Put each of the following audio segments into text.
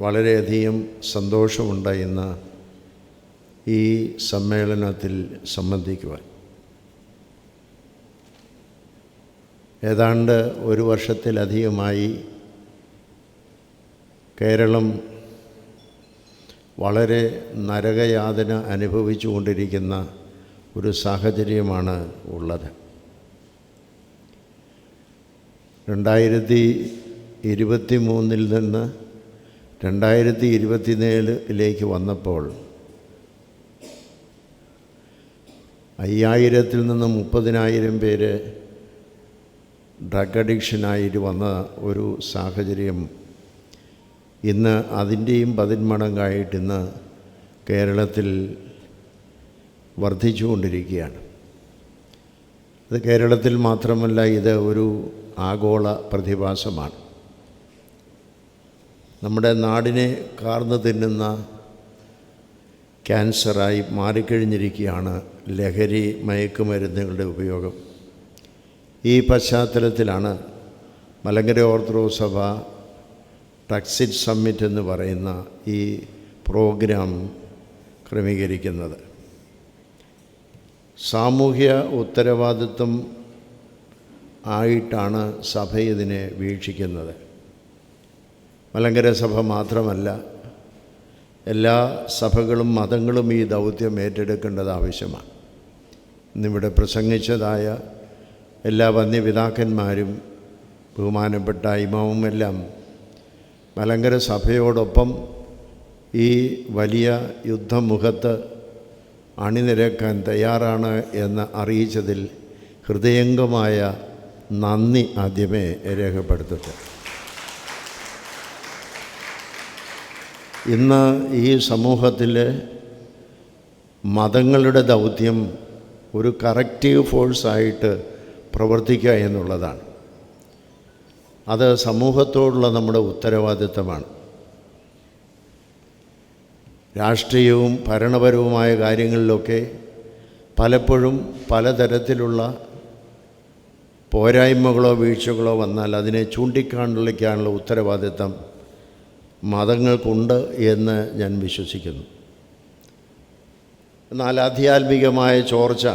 വളരെയധികം സന്തോഷമുണ്ട് ഇന്ന് ഈ സമ്മേളനത്തിൽ സംബന്ധിക്കുവാൻ. ഏതാണ്ട് ഒരു വർഷത്തിലധികമായി കേരളം വളരെ നരകയാതന അനുഭവിച്ചു കൊണ്ടിരിക്കുന്ന ഒരു സാഹചര്യമാണ് ഉള്ളത്. 2023 നിന്ന് 2024 വന്നപ്പോൾ 5000-ൽ നിന്ന് 30,000 പേര് ഡ്രഗ് അഡിക്ഷനായിട്ട് വന്ന ഒരു സാഹചര്യം ഇന്ന് അതിൻ്റെയും 10 മടങ്ങായിട്ട് ഇന്ന് കേരളത്തിൽ വർദ്ധിച്ചുകൊണ്ടിരിക്കുകയാണ്. ഇത് കേരളത്തിൽ മാത്രമല്ല, ഇത് ഒരു ആഗോള പ്രതിഭാസമാണ്. നമ്മുടെ നാടിനെ കാർന്നു തിന്നുന്ന ക്യാൻസറായി മാറിക്കഴിഞ്ഞിരിക്കുകയാണ് ലഹരി മയക്കുമരുന്നുകളുടെ ഉപയോഗം. ഈ പശ്ചാത്തലത്തിലാണ് മലങ്കര ഓർത്തഡോക്സ് സഭ ടക്സിറ്റ് സമ്മിറ്റ് എന്ന് പറയുന്ന ഈ പ്രോഗ്രാം ക്രമീകരിക്കുന്നത്. സാമൂഹ്യ ഉത്തരവാദിത്വം ആയിട്ടാണ് സഭ ഇതിനെ വീക്ഷിക്കുന്നത്. മലങ്കര സഭ മാത്രമല്ല, എല്ലാ സഭകളും മതങ്ങളും ഈ ദൗത്യം ഏറ്റെടുക്കേണ്ടത് ആവശ്യമാണ്. ഇന്നിവിടെ പ്രസംഗിച്ചതായ എല്ലാ വന്യപിതാക്കന്മാരും ബഹുമാനപ്പെട്ട ഇമാമും എല്ലാം മലങ്കര സഭയോടൊപ്പം ഈ വലിയ യുദ്ധമുഖത്ത് അണിനിരക്കാൻ തയ്യാറാണ് എന്ന് അറിയിച്ചതിൽ ഹൃദയംഗമായ നന്ദി ആദ്യമേ രേഖപ്പെടുത്തട്ടെ. ഇന്ന് ഈ സമൂഹത്തിൽ മതങ്ങളുടെ ദൗത്യം ഒരു കറക്റ്റീവ് ഫോഴ്സായിട്ട് പ്രവർത്തിക്കുക എന്നുള്ളതാണ്. അത് സമൂഹത്തോടുള്ള നമ്മുടെ ഉത്തരവാദിത്തമാണ്. രാഷ്ട്രീയവും ഭരണപരവുമായ കാര്യങ്ങളിലൊക്കെ പലപ്പോഴും പലതരത്തിലുള്ള പോരായ്മകളോ വീഴ്ചകളോ വന്നാൽ അതിനെ ചൂണ്ടിക്കാണിക്കാനുള്ള ഉത്തരവാദിത്തം മതങ്ങൾക്കുണ്ട് എന്ന് ഞാൻ വിശ്വസിക്കുന്നു. എന്നാൽ ആധ്യാത്മികമായ ചോർച്ച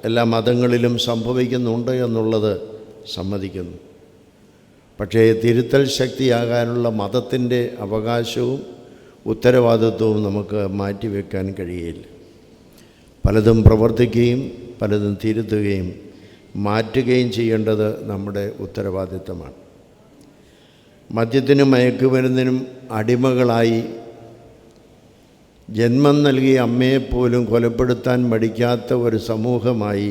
എല്ലാ മതങ്ങളിലും സംഭവിക്കുന്നുണ്ട് എന്നുള്ളത് സമ്മതിക്കുന്നു. പക്ഷേ തിരുത്തൽ ശക്തിയാകാനുള്ള മതത്തിൻ്റെ അവകാശവും ഉത്തരവാദിത്വവും നമുക്ക് മാറ്റിവെക്കാൻ കഴിയില്ല. പലതും പ്രവർത്തിക്കുകയും പലതും തിരുത്തുകയും മാറ്റുകയും ചെയ്യേണ്ടത് നമ്മുടെ ഉത്തരവാദിത്തമാണ്. മദ്യത്തിനും മയക്കുമരുന്നിനും അടിമകളായി ജന്മം നൽകിയ അമ്മയെപ്പോലും കൊലപ്പെടുത്താൻ മടിക്കാത്ത ഒരു സമൂഹമായി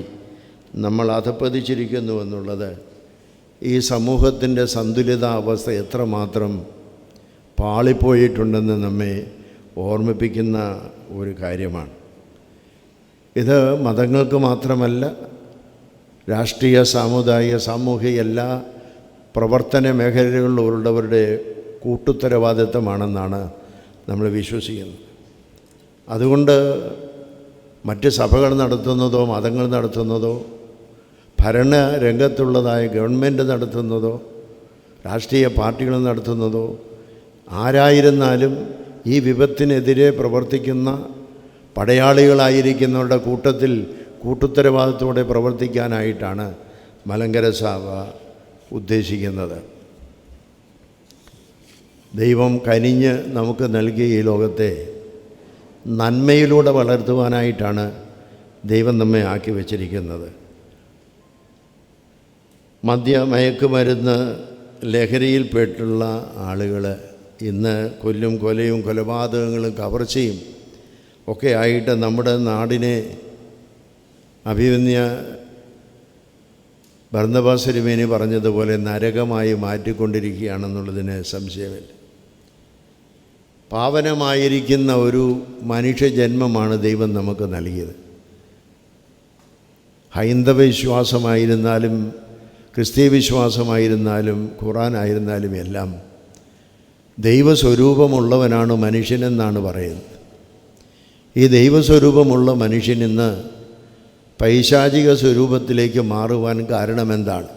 നമ്മൾ അധപ്പതിച്ചിരിക്കുന്നു എന്നുള്ളത് ഈ സമൂഹത്തിൻ്റെ സന്തുലിതാവസ്ഥ എത്രമാത്രം പാളിപ്പോയിട്ടുണ്ടെന്ന് നമ്മെ ഓർമ്മിപ്പിക്കുന്ന ഒരു കാര്യമാണ്. ഇത് മതങ്ങൾക്ക് മാത്രമല്ല, രാഷ്ട്രീയ, സാമുദായിക, സാമൂഹിക എല്ലാ പ്രവർത്തന മേഖലകളിലുള്ളവരുടെ കൂട്ടുത്തരവാദിത്തമാണെന്നാണ് നമ്മൾ വിശ്വസിക്കുന്നത്. അതുകൊണ്ട് മറ്റ് സഭകൾ നടത്തുന്നതോ മതങ്ങൾ നടത്തുന്നതോ ഭരണ രംഗത്തുള്ളതായ ഗവൺമെൻറ് നടത്തുന്നതോ രാഷ്ട്രീയ പാർട്ടികൾ നടത്തുന്നതോ ആരായിരുന്നാലും ഈ വിപത്തിനെതിരെ പ്രവർത്തിക്കുന്ന പടയാളികളായിരിക്കുന്നവരുടെ കൂട്ടത്തിൽ കൂട്ടുത്തരവാദിത്തോടെ പ്രവർത്തിക്കാനായിട്ടാണ് മലങ്കര സഭ ഉദ്ദേശിക്കുന്നത്. ദൈവം കനിഞ്ഞ് നമുക്ക് നൽകിയ ഈ ലോകത്തെ നന്മയിലൂടെ വളർത്തുവാനായിട്ടാണ് ദൈവം നമ്മെ ആക്കി വച്ചിരിക്കുന്നത്. മയക്കുമരുന്ന് ലഹരിയിൽപ്പെട്ടുള്ള ആളുകൾ ഇന്ന് കൊലയും കൊലപാതകങ്ങളും കവർച്ചയും ഒക്കെ ആയിട്ട് നമ്മുടെ നാടിനെ അഭിമന്യ ബർന്നബാസ് തിരുമേനി പറഞ്ഞതുപോലെ നരകമായി മാറ്റിക്കൊണ്ടിരിക്കുകയാണെന്നുള്ളതിന് സംശയമില്ല. പാവനമായിരിക്കുന്ന ഒരു മനുഷ്യജന്മമാണ് ദൈവം നമുക്ക് നൽകിയത്. ഹൈന്ദവ വിശ്വാസമായിരുന്നാലും ക്രിസ്തീയ വിശ്വാസമായിരുന്നാലും ഖുർആനായിരുന്നാലും എല്ലാം ദൈവസ്വരൂപമുള്ളവനാണ് മനുഷ്യനെന്നാണ് പറയുന്നത്. ഈ ദൈവസ്വരൂപമുള്ള മനുഷ്യനിന്ന് പൈശാചിക സ്വരൂപത്തിലേക്ക് മാറുവാൻ കാരണമെന്താണ്?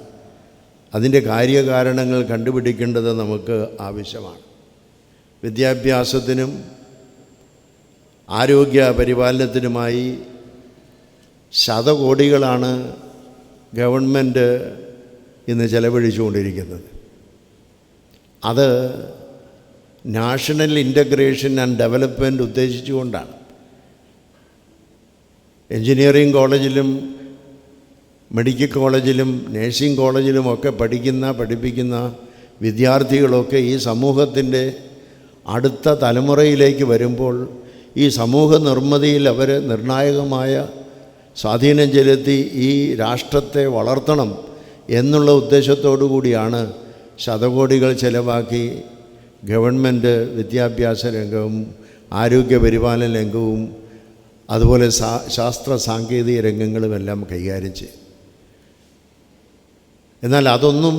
അതിൻ്റെ കാര്യകാരണങ്ങൾ കണ്ടുപിടിക്കേണ്ടത് നമുക്ക് ആവശ്യമാണ്. വിദ്യാഭ്യാസത്തിനും ആരോഗ്യ പരിപാലനത്തിനുമായി ശതകോടികളാണ് ഗവൺമെൻറ് ഇന്ന് ചെലവഴിച്ചുകൊണ്ടിരിക്കുന്നത്. അത് നാഷണൽ ഇൻ്റഗ്രേഷൻ ആൻഡ് ഡെവലപ്മെൻറ്റ് ഉദ്ദേശിച്ചുകൊണ്ടാണ്. എൻജിനീയറിംഗ് കോളേജിലും മെഡിക്കൽ കോളേജിലും നഴ്സിംഗ് കോളേജിലുമൊക്കെ പഠിപ്പിക്കുന്ന വിദ്യാർത്ഥികളൊക്കെ ഈ സമൂഹത്തിൻ്റെ അടുത്ത തലമുറയിലേക്ക് വരുമ്പോൾ ഈ സമൂഹ നിർമ്മിതിയിൽ അവർ നിർണായകമായ സ്വാധീനം ചെലുത്തി ഈ രാഷ്ട്രത്തെ വളർത്തണം എന്നുള്ള ഉദ്ദേശത്തോടു കൂടിയാണ് ശതകോടികൾ ചെലവാക്കി ഗവൺമെൻറ് വിദ്യാഭ്യാസ രംഗവും ആരോഗ്യ പരിപാലന രംഗവും അതുപോലെ ശാസ്ത്ര സാങ്കേതിക രംഗങ്ങളുമെല്ലാം കൈകാര്യം ചെയ്യും. എന്നാൽ അതൊന്നും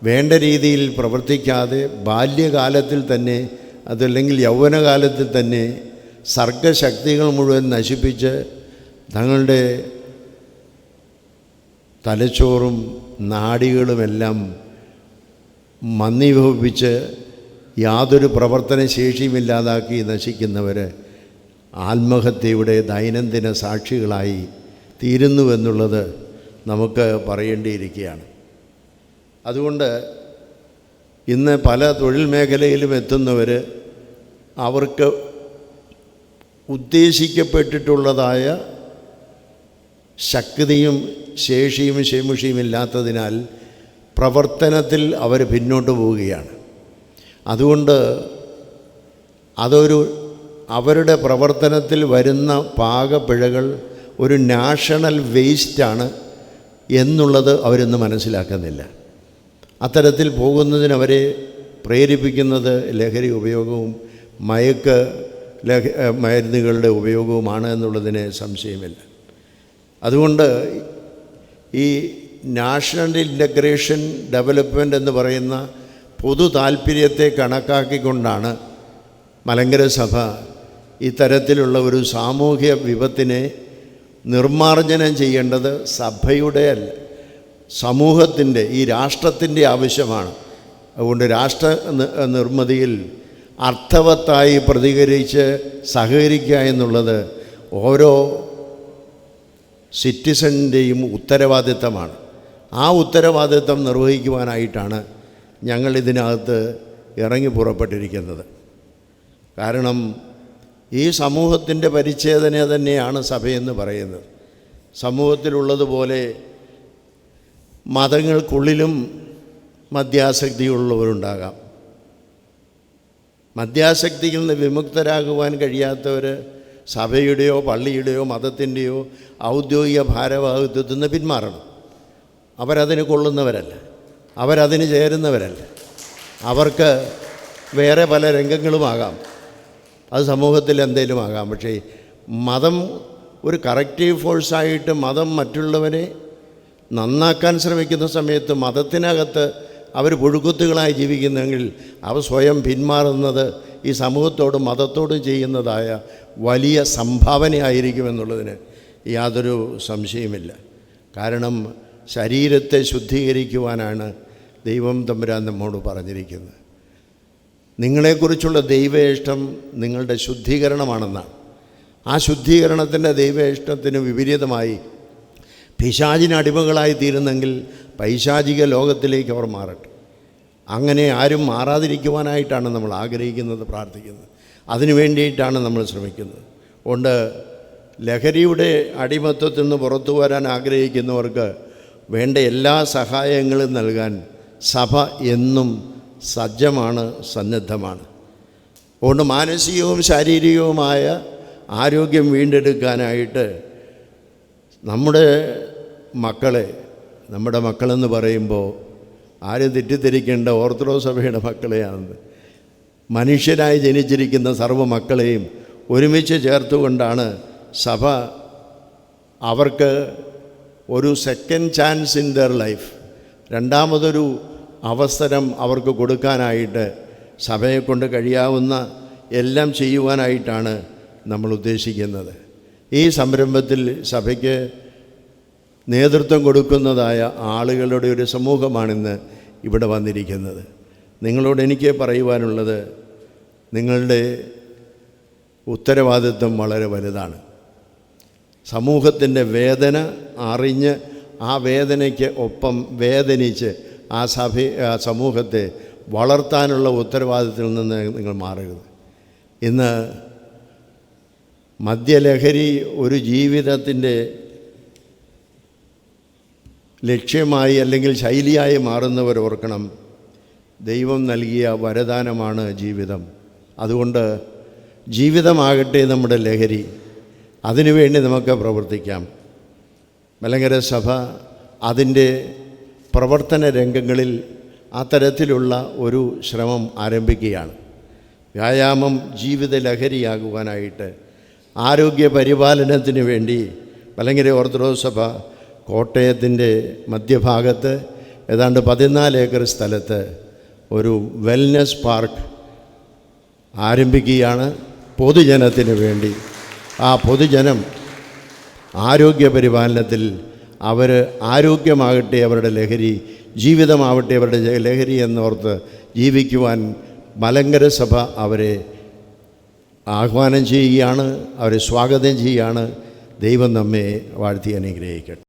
വേണ്ട രീതിയിൽ പ്രവർത്തിക്കാതെ ബാല്യകാലത്തിൽ തന്നെ അതല്ലെങ്കിൽ യൗവനകാലത്തിൽ തന്നെ സർഗശക്തികൾ മുഴുവൻ നശിപ്പിച്ച് തങ്ങളുടെ തലച്ചോറും നാഡികളുമെല്ലാം മന്ദീഭവിപ്പിച്ച് യാതൊരു പ്രവർത്തന ശേഷിയുമില്ലാതാക്കി നശിക്കുന്നവർ ആത്മഹത്യയുടെ ദൈനംദിന സാക്ഷികളായി തീരുന്നുവെന്നുള്ളത് നമുക്ക് പറയേണ്ടിയിരിക്കുകയാണ്. അതുകൊണ്ട് ഇന്ന് പല തൊഴിൽ മേഖലയിലും എത്തുന്നവർ അവർക്ക് ഉദ്ദേശിക്കപ്പെട്ടിട്ടുള്ളതായ ശക്തിയും ശേഷിയും ശേമുഷിയും ഇല്ലാത്തതിനാൽ പ്രവർത്തനത്തിൽ അവർ പിന്നോട്ട് പോവുകയാണ്. അതുകൊണ്ട് അവരുടെ പ്രവർത്തനത്തിൽ വരുന്ന പാകപ്പിഴകൾ ഒരു നാഷണൽ വേസ്റ്റാണ് എന്നുള്ളത് അവരൊന്നും മനസ്സിലാക്കുന്നില്ല. അത്തരത്തിൽ പോകുന്നതിന് അവരെ പ്രേരിപ്പിക്കുന്നത് ലഹരി ഉപയോഗവും മരുന്നുകളുടെ ഉപയോഗവുമാണ് എന്നുള്ളതിന് സംശയമില്ല. അതുകൊണ്ട് ഈ നാഷണൽ ഇൻ്റഗ്രേഷൻ ഡെവലപ്മെൻറ്റ് എന്ന് പറയുന്ന പൊതു താല്പര്യത്തെ കണക്കാക്കിക്കൊണ്ടാണ് മലങ്കര സഭ ഇത്തരത്തിലുള്ള ഒരു സാമൂഹ്യ വിപത്തിനെ നിർമ്മാർജ്ജനം ചെയ്യേണ്ടത് സഭയുടെ അല്ല, സമൂഹത്തിൻ്റെ ഈ രാഷ്ട്രത്തിൻ്റെ ആവശ്യമാണ്. അതുകൊണ്ട് രാഷ്ട്ര നിർമ്മിതിയിൽ അർത്ഥവത്തായി പ്രതികരിച്ച് സഹകരിക്കുക എന്നുള്ളത് ഓരോ സിറ്റിസൻ്റെയും ഉത്തരവാദിത്തമാണ്. ആ ഉത്തരവാദിത്തം നിർവഹിക്കുവാനായിട്ടാണ് ഞങ്ങൾ ഇതിനകത്ത് ഇറങ്ങി പുറപ്പെട്ടിരിക്കുന്നത്. കാരണം ഈ സമൂഹത്തിൻ്റെ പരിച്ഛേദന തന്നെയാണ് സഭയെന്ന് പറയുന്നത്. സമൂഹത്തിലുള്ളതുപോലെ മതങ്ങൾക്കുള്ളിലും മദ്യാസക്തിയുള്ളവരുണ്ടാകാം. മദ്യാസക്തിയിൽ നിന്ന് വിമുക്തരാകുവാൻ കഴിയാത്തവർ സഭയുടെയോ പള്ളിയുടെയോ മതത്തിൻ്റെയോ ഔദ്യോഗിക ഭാരവാഹിത്വത്തിൽ നിന്ന് പിന്മാറണം. അവരതിന് കൊള്ളുന്നവരല്ല, അവരതിന് ചേരുന്നവരല്ല. അവർക്ക് വേറെ പല രംഗങ്ങളുമാകാം, അത് സമൂഹത്തിൽ എന്തെങ്കിലും ആകാം. പക്ഷേ മതം ഒരു കറക്റ്റീവ് ഫോഴ്സായിട്ട് മതം മറ്റുള്ളവരെ നന്നാക്കാൻ ശ്രമിക്കുന്ന സമയത്ത് മതത്തിനകത്ത് അവർ പുഴുക്കുത്തുകളായി ജീവിക്കുന്നെങ്കിൽ അവർ സ്വയം പിന്മാറുന്നത് ഈ സമൂഹത്തോടും മതത്തോടും ചെയ്യുന്നതായ വലിയ സംഭാവനയായിരിക്കുമെന്നുള്ളതിന് യാതൊരു സംശയമില്ല. കാരണം ശരീരത്തെ ശുദ്ധീകരിക്കുവാനാണ് ദൈവം തമ്പുരാൻ നമ്മോട് പറഞ്ഞിരിക്കുന്നത്. നിങ്ങളെക്കുറിച്ചുള്ള ദൈവേഷ്ടം നിങ്ങളുടെ ശുദ്ധീകരണമാണെന്നാണ്. ആ ശുദ്ധീകരണത്തിൻ്റെ ദൈവേഷ്ടത്തിന് വിപരീതമായി പിശാചിന് അടിമകളായി തീരുന്നെങ്കിൽ പൈശാചിക ലോകത്തിലേക്ക് അവർ മാറട്ടെ. അങ്ങനെ ആരും മാറാതിരിക്കുവാനായിട്ടാണ് നമ്മൾ ആഗ്രഹിക്കുന്നത്, പ്രാർത്ഥിക്കുന്നത്. അതിനു വേണ്ടിയിട്ടാണ് നമ്മൾ ശ്രമിക്കുന്നത്. അതുകൊണ്ട് ലഹരിയുടെ അടിമത്വത്തിൽ നിന്ന് പുറത്തു വരാൻ ആഗ്രഹിക്കുന്നവർക്ക് വേണ്ട എല്ലാ സഹായങ്ങളും നൽകാൻ സഭ എന്നും സജ്ജമാണ്, സന്നദ്ധമാണ്. അതുകൊണ്ട് മാനസികവും ശാരീരികവുമായ ആരോഗ്യം വീണ്ടെടുക്കാനായിട്ട് നമ്മുടെ മക്കളെന്ന് പറയുമ്പോൾ ആരും തെറ്റിദ്ധരിക്കേണ്ട ഓർത്തഡോക്സ് സഭയുടെ മക്കളെയാണെന്ന്. മനുഷ്യരായി ജനിച്ചിരിക്കുന്ന സർവ്വ മക്കളെയും ഒരുമിച്ച് ചേർത്തുകൊണ്ടാണ് സഭ അവർക്ക് ഒരു second chance in their life, രണ്ടാമതൊരു അവസരം അവർക്ക് കൊടുക്കാനായിട്ട് സഭയെക്കൊണ്ട് കഴിയാവുന്ന എല്ലാം ചെയ്യുവാനായിട്ടാണ് നമ്മൾ ഉദ്ദേശിക്കുന്നത്. ഈ സംരംഭത്തിൽ സഭയ്ക്ക് നേതൃത്വം കൊടുക്കുന്നതായ ആളുകളുടെ ഒരു സമൂഹമാണിന്ന് ഇവിടെ വന്നിരിക്കുന്നത്. നിങ്ങളോട് എനിക്ക് പറയുവാനുള്ളത്, നിങ്ങളുടെ ഉത്തരവാദിത്വം വളരെ വലുതാണ്. സമൂഹത്തിൻ്റെ വേദന അറിഞ്ഞ് ആ വേദനയ്ക്ക് ഒപ്പം വേദനിച്ച് ആ സമൂഹത്തെ വളർത്താനുള്ള ഉത്തരവാദിത്തത്തിൽ നിന്ന് നിങ്ങൾ മാറരുത്. ഇന്ന് മദ്യലഹരി ഒരു ജീവിതത്തിൻ്റെ ലക്ഷ്യമായി അല്ലെങ്കിൽ ശൈലിയായി മാറുന്നവർ ഓർക്കണം, ദൈവം നൽകിയ വരദാനമാണ് ജീവിതം. അതുകൊണ്ട് ജീവിതമാകട്ടെ നമ്മുടെ ലഹരി, അതിനുവേണ്ടി നമുക്ക് പ്രവർത്തിക്കാം. മലങ്കര സഭ അതിൻ്റെ പ്രവർത്തന രംഗങ്ങളിൽ അത്തരത്തിലുള്ള ഒരു ശ്രമം ആരംഭിക്കുകയാണ്. വ്യായാമം ജീവിത ലഹരിയാകുവാനായിട്ട് ആരോഗ്യ പരിപാലനത്തിന് വേണ്ടി മലങ്കര ഓർത്തഡോക്സ് സഭ കോട്ടയത്തിൻ്റെ മധ്യഭാഗത്ത് ഏതാണ്ട് 14 ഏക്കർ സ്ഥലത്ത് ഒരു വെൽനസ് പാർക്ക് ആരംഭിക്കുകയാണ് പൊതുജനത്തിന് വേണ്ടി. ആ പൊതുജനം ആരോഗ്യ പരിപാലനത്തിൽ അവർ ആരോഗ്യമാകട്ടെ അവരുടെ ലഹരി, ജീവിതമാവട്ടെ അവരുടെ ലഹരി എന്നോർത്ത് ജീവിക്കുവാൻ മലങ്കര സഭ അവരെ ആഹ്വാനം ചെയ്യുകയാണ്, അവരെ സ്വാഗതം ചെയ്യുകയാണ്. ദൈവം നമ്മെ വാഴ്ത്തി അനുഗ്രഹിക്കട്ടെ.